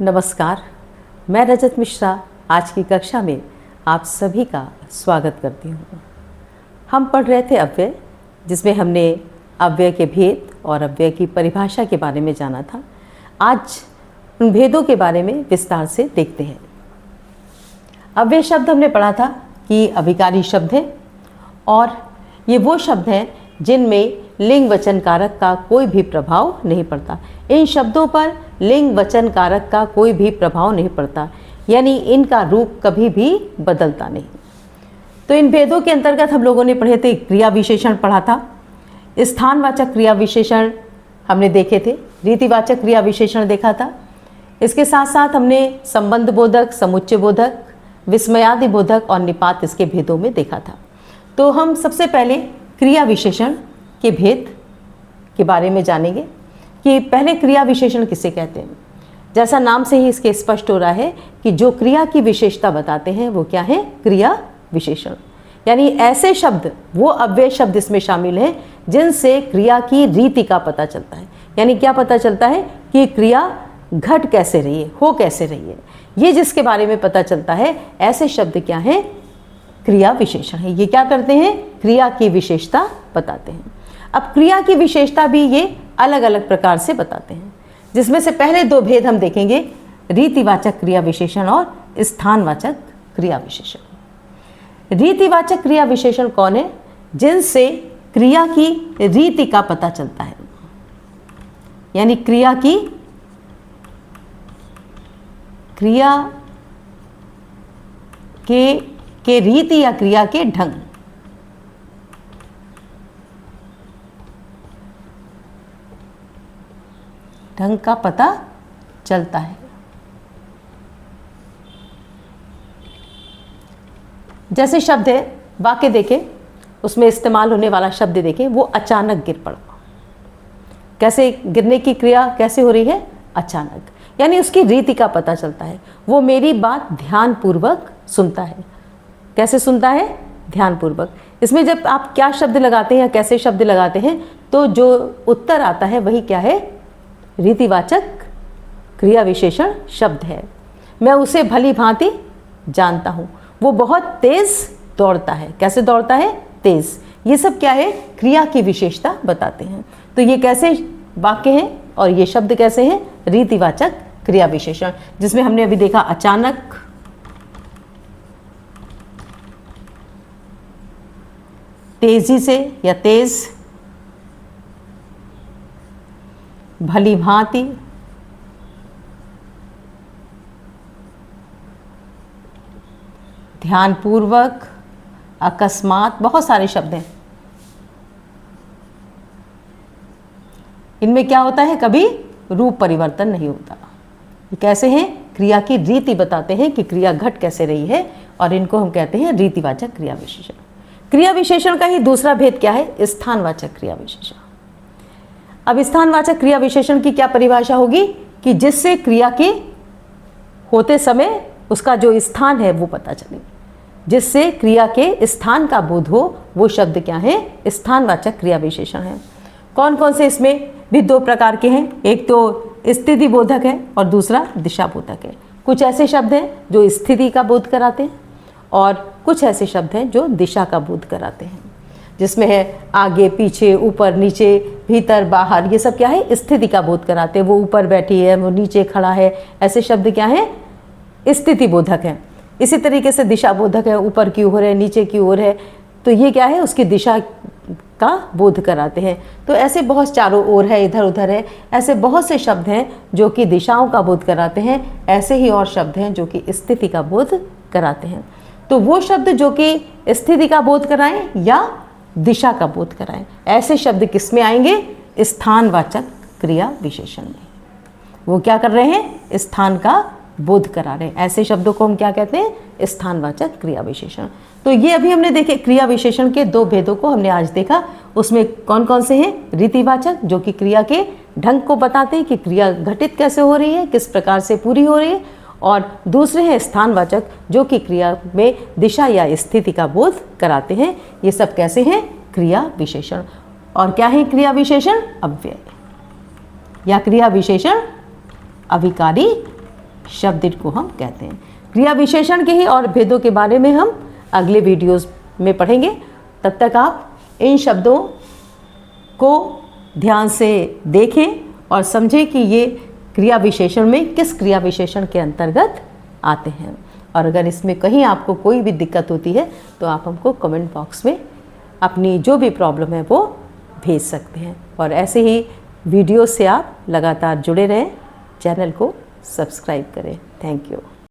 नमस्कार, मैं रजत मिश्रा आज की कक्षा में आप सभी का स्वागत करती हूँ। हम पढ़ रहे थे अव्यय, जिसमें हमने अव्यय के भेद और अव्यय की परिभाषा के बारे में जाना था। आज उन भेदों के बारे में विस्तार से देखते हैं। अव्यय शब्द हमने पढ़ा था कि अभिकारी शब्द है और ये वो शब्द हैं जिनमें लिंग वचन कारक का कोई भी प्रभाव नहीं पड़ता। इन शब्दों पर लिंग वचन कारक का कोई भी प्रभाव नहीं पड़ता, यानी इनका रूप कभी भी बदलता नहीं। तो इन भेदों के अंतर्गत हम लोगों ने पढ़े थे, क्रिया विशेषण पढ़ा था, स्थानवाचक क्रिया विशेषण हमने देखे थे, रीतिवाचक क्रिया विशेषण देखा था। इसके साथ साथ हमने संबंध बोधक, समुच्चय बोधक, विस्मयादि बोधक और निपात इसके भेदों में देखा था। तो हम सबसे पहले क्रिया विशेषण के भेद के बारे में जानेंगे कि पहले क्रिया विशेषण किसे कहते हैं। जैसा नाम से ही इसके स्पष्ट हो रहा है कि जो क्रिया की विशेषता बताते हैं वो क्या है, क्रिया विशेषण। यानी ऐसे शब्द, वो अव्यय शब्द इसमें शामिल हैं जिनसे क्रिया की रीति का पता चलता है। यानी क्या पता चलता है कि क्रिया घट कैसे रही है, हो कैसे रही है, ये जिसके बारे में पता चलता है, ऐसे शब्द क्या है, क्रिया विशेषण है। ये क्या करते हैं, क्रिया की विशेषता बताते हैं। अब क्रिया की विशेषता भी ये अलग अलग प्रकार से बताते हैं, जिसमें से पहले दो भेद हम देखेंगे, रीतिवाचक क्रिया विशेषण और स्थानवाचक क्रिया विशेषण। रीतिवाचक क्रिया विशेषण कौन है, जिनसे क्रिया की रीति का पता चलता है। यानी क्रिया के रीति या क्रिया के ढंग का पता चलता है। जैसे शब्द है, वाक्य देखें, उसमें इस्तेमाल होने वाला शब्द देखें, वो अचानक गिर पड़ा। कैसे गिरने की क्रिया कैसे हो रही है, अचानक, यानी उसकी रीति का पता चलता है। वो मेरी बात ध्यानपूर्वक सुनता है। कैसे सुनता है, ध्यानपूर्वक। इसमें जब आप क्या शब्द लगाते हैं या कैसे शब्द लगाते हैं, तो जो उत्तर आता है वही क्या है, रीतिवाचक क्रिया विशेषण शब्द है। मैं उसे भली भांति जानता हूँ, वो बहुत तेज दौड़ता है। कैसे दौड़ता है, तेज। ये सब क्या है, क्रिया की विशेषता बताते हैं। तो ये कैसे वाक्य हैं और ये शब्द कैसे हैं, रीतिवाचक क्रिया विशेषण, जिसमें हमने अभी देखा अचानक, तेजी से या तेज, भली भांति, ध्यानपूर्वक, अकस्मात, बहुत सारे शब्द हैं। इनमें क्या होता है, कभी रूप परिवर्तन नहीं होता। ये कैसे हैं, क्रिया की रीति बताते हैं कि क्रिया घट कैसे रही है, और इनको हम कहते हैं रीतिवाचक क्रिया विशेषण। क्रिया विशेषण का ही दूसरा भेद क्या है, स्थानवाचक क्रिया विशेषण। अब स्थानवाचक क्रिया विशेषण की क्या परिभाषा होगी कि जिससे क्रिया के होते समय उसका जो स्थान है वो पता चले। जिससे क्रिया के स्थान का बोध हो, वो शब्द क्या है, स्थानवाचक क्रिया विशेषण है। कौन कौन से इसमें भी दो प्रकार के हैं, एक तो स्थिति बोधक है और दूसरा दिशा बोधक है। कुछ ऐसे शब्द हैं जो स्थिति का बोध कराते हैं और कुछ ऐसे शब्द हैं जो दिशा का बोध कराते हैं, जिसमें है आगे पीछे, ऊपर नीचे, भीतर बाहर, ये सब क्या है, स्थिति का बोध कराते हैं। वो ऊपर बैठी है, वो नीचे खड़ा है, ऐसे शब्द क्या है, स्थिति बोधक है। इसी तरीके से दिशा बोधक है, ऊपर की ओर है, नीचे की ओर है, तो ये क्या है, उसकी दिशा का बोध कराते हैं। तो ऐसे बहुत, चारों ओर है, इधर उधर है, ऐसे बहुत से शब्द हैं जो कि दिशाओं का बोध कराते हैं। ऐसे ही और शब्द हैं जो कि स्थिति का बोध कराते हैं। तो वो शब्द जो कि स्थिति का बोध कराएं या दिशा का बोध कराएं, ऐसे शब्द किस में आएंगे, स्थानवाचक क्रिया विशेषण में। वो क्या कर रहे हैं, स्थान का बोध करा रहे हैं। ऐसे शब्दों को हम क्या कहते हैं, स्थानवाचक क्रिया विशेषण। तो ये अभी हमने देखे, क्रिया विशेषण के दो भेदों को हमने आज देखा। उसमें कौन कौन से हैं, रीतिवाचक जो कि क्रिया के ढंग को बताते हैं कि क्रिया घटित कैसे हो रही है, किस प्रकार से पूरी हो रही है, और दूसरे हैं स्थानवाचक जो कि क्रिया में दिशा या स्थिति का बोध कराते हैं। ये सब कैसे हैं, क्रिया विशेषण। और क्या है क्रिया विशेषण, अव्यय या क्रिया विशेषण अभिकारी शब्द इनको हम कहते हैं। क्रिया विशेषण के ही और भेदों के बारे में हम अगले वीडियोस में पढ़ेंगे। तब तक आप इन शब्दों को ध्यान से देखें और समझें कि ये क्रिया विशेषण में किस क्रिया विशेषण के अंतर्गत आते हैं। और अगर इसमें कहीं आपको कोई भी दिक्कत होती है तो आप हमको कमेंट बॉक्स में अपनी जो भी प्रॉब्लम है वो भेज सकते हैं। और ऐसे ही वीडियो से आप लगातार जुड़े रहें, चैनल को सब्सक्राइब करें। Thank you.